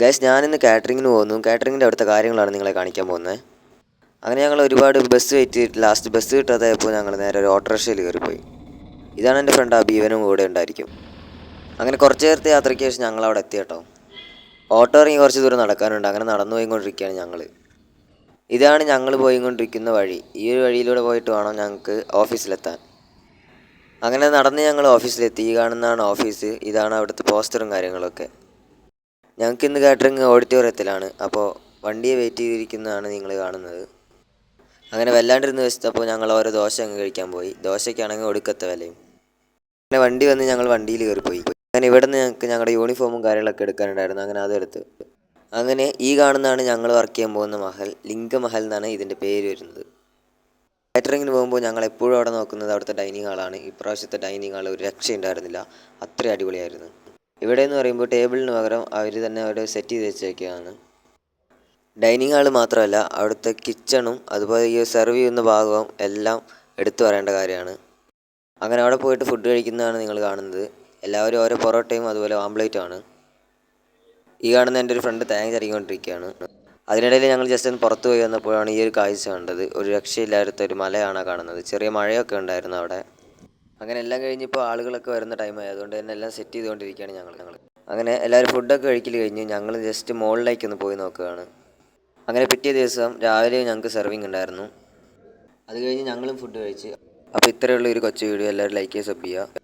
Guys, ഞാനിന്ന് കാറ്ററിങ്ങിന് പോകുന്നു. കാറ്ററിങ്ങിൻ്റെ അവിടുത്തെ കാര്യങ്ങളാണ് നിങ്ങളെ കാണിക്കാൻ പോകുന്നത്. അങ്ങനെ ഞങ്ങൾ ഒരുപാട് ബസ് വെയിറ്റ് ചെയ്തിട്ട് ലാസ്റ്റ് ബസ് കിട്ടാതായപ്പോൾ ഞങ്ങൾ നേരെ ഒരു ഓട്ടോറിക്ഷയിൽ കയറിപ്പോയി. ഇതാണ് എൻ്റെ ഫ്രണ്ട് അബി, ഇവനും കൂടെ ഉണ്ടായിരിക്കും. അങ്ങനെ കുറച്ച് നേരത്തെ യാത്രയ്ക്ക് ശേഷം ഞങ്ങൾ അവിടെ എത്തി കേട്ടോ. ഓട്ടോ ഇറങ്ങി കുറച്ച് ദൂരം നടക്കാനുണ്ട്. അങ്ങനെ നടന്നു പോയിക്കൊണ്ടിരിക്കുകയാണ് ഞങ്ങൾ. ഇതാണ് ഞങ്ങൾ പോയിക്കൊണ്ടിരിക്കുന്ന വഴി. ഈ ഒരു വഴിയിലൂടെ പോയിട്ട് വേണം ഞങ്ങൾക്ക് ഓഫീസിലെത്താൻ. അങ്ങനെ നടന്ന് ഞങ്ങൾ ഓഫീസിലെത്തി. ഈ കാണുന്നതാണ് ഓഫീസ്. ഇതാണ് അവിടുത്തെ പോസ്റ്ററും കാര്യങ്ങളൊക്കെ. ഞങ്ങൾക്ക് ഇന്ന് കാറ്ററിംഗ് ഓഡിറ്റോറിയത്തിലാണ്. അപ്പോൾ വണ്ടിയെ വെയിറ്റ് ചെയ്തിരിക്കുന്നതാണ് നിങ്ങൾ കാണുന്നത്. അങ്ങനെ വല്ലാണ്ടിരുന്ന് വെച്ചപ്പോൾ ഞങ്ങൾ ഓരോ ദോശ അങ്ങ് കഴിക്കാൻ പോയി. ദോശയ്ക്കാണെങ്കിൽ ഒടുക്കത്തെ വിലയും. അങ്ങനെ വണ്ടി വന്ന് ഞങ്ങൾ വണ്ടിയിൽ കയറിപ്പോയി. അങ്ങനെ ഇവിടെ നിന്ന് ഞങ്ങൾക്ക് ഞങ്ങളുടെ യൂണിഫോമും കാര്യങ്ങളൊക്കെ എടുക്കാനുണ്ടായിരുന്നു. അങ്ങനെ അതെടുത്ത്. അങ്ങനെ ഈ കാണുന്നതാണ് ഞങ്ങൾ വർക്ക് ചെയ്യാൻ പോകുന്ന മഹൽ. ലിംഗമഹൽ എന്നാണ് ഇതിൻ്റെ പേര് വരുന്നത്. കാറ്ററിങ്ങിന് പോകുമ്പോൾ ഞങ്ങൾ എപ്പോഴും അവിടെ നോക്കുന്നത് അവിടുത്തെ ഡൈനിങ് ഹാളാണ്. ഇപ്രാവശ്യത്തെ ഡൈനിങ് ഹാൾ ഒരു രക്ഷയുണ്ടായിരുന്നില്ല. അത്ര അടിപൊളിയായിരുന്നു. ഇവിടെ എന്ന് പറയുമ്പോൾ ടേബിളിന് പകരം അവർ തന്നെ അവിടെ സെറ്റ് ചെയ്ത് വെച്ചേക്കുകയാണ്. ഡൈനിങ് ഹാൾ മാത്രമല്ല, അവിടുത്തെ കിച്ചണും അതുപോലെ ഈ സെർവ് ചെയ്യുന്ന ഭാഗവും എല്ലാം എടുത്തു പറയേണ്ട കാര്യമാണ്. അങ്ങനെ അവിടെ പോയിട്ട് ഫുഡ് കഴിക്കുന്നതാണ് നിങ്ങൾ കാണുന്നത്. എല്ലാവരും ഓരോ പൊറോട്ടയും അതുപോലെ ഓംപ്ലേറ്റുമാണ്. ഈ കാണുന്ന എൻ്റെ ഒരു ഫ്രണ്ട് തേങ്ങ ചിരകിക്കൊണ്ടിരിക്കുകയാണ്. അതിനിടയിൽ ഞങ്ങൾ ജസ്റ്റ് ഒന്ന് പുറത്ത് പോയി വന്നപ്പോഴാണ് ഈ ഒരു കാഴ്ച കണ്ടത്. ഒരു രക്ഷയില്ലാത്ത ഒരു മലയാണ് കാണുന്നത്. ചെറിയ മഴയൊക്കെ ഉണ്ടായിരുന്നു അവിടെ. അങ്ങനെ എല്ലാം കഴിഞ്ഞിപ്പോൾ ആളുകളൊക്കെ വരുന്ന ടൈമായി. അതുകൊണ്ട് തന്നെ എല്ലാം സെറ്റ് ചെയ്തുകൊണ്ടിരിക്കുകയാണ് ഞങ്ങൾ. അങ്ങനെ എല്ലാവരും ഫുഡൊക്കെ കഴിക്കൽ കഴിഞ്ഞ് ഞങ്ങൾ ജസ്റ്റ് മുകളിലേക്കൊന്ന് പോയി നോക്കുകയാണ്. അങ്ങനെ പിറ്റേ ദിവസം രാവിലെ ഞങ്ങൾക്ക് സെർവിങ് ഉണ്ടായിരുന്നു. അത് കഴിഞ്ഞ് ഞങ്ങളും ഫുഡ് കഴിച്ച്. അപ്പോൾ ഇത്രയുള്ള ഒരു കൊച്ചു വീഡിയോ എല്ലാവരും ലൈക്ക് ചെയ്യുക, സബ് ചെയ്യുക.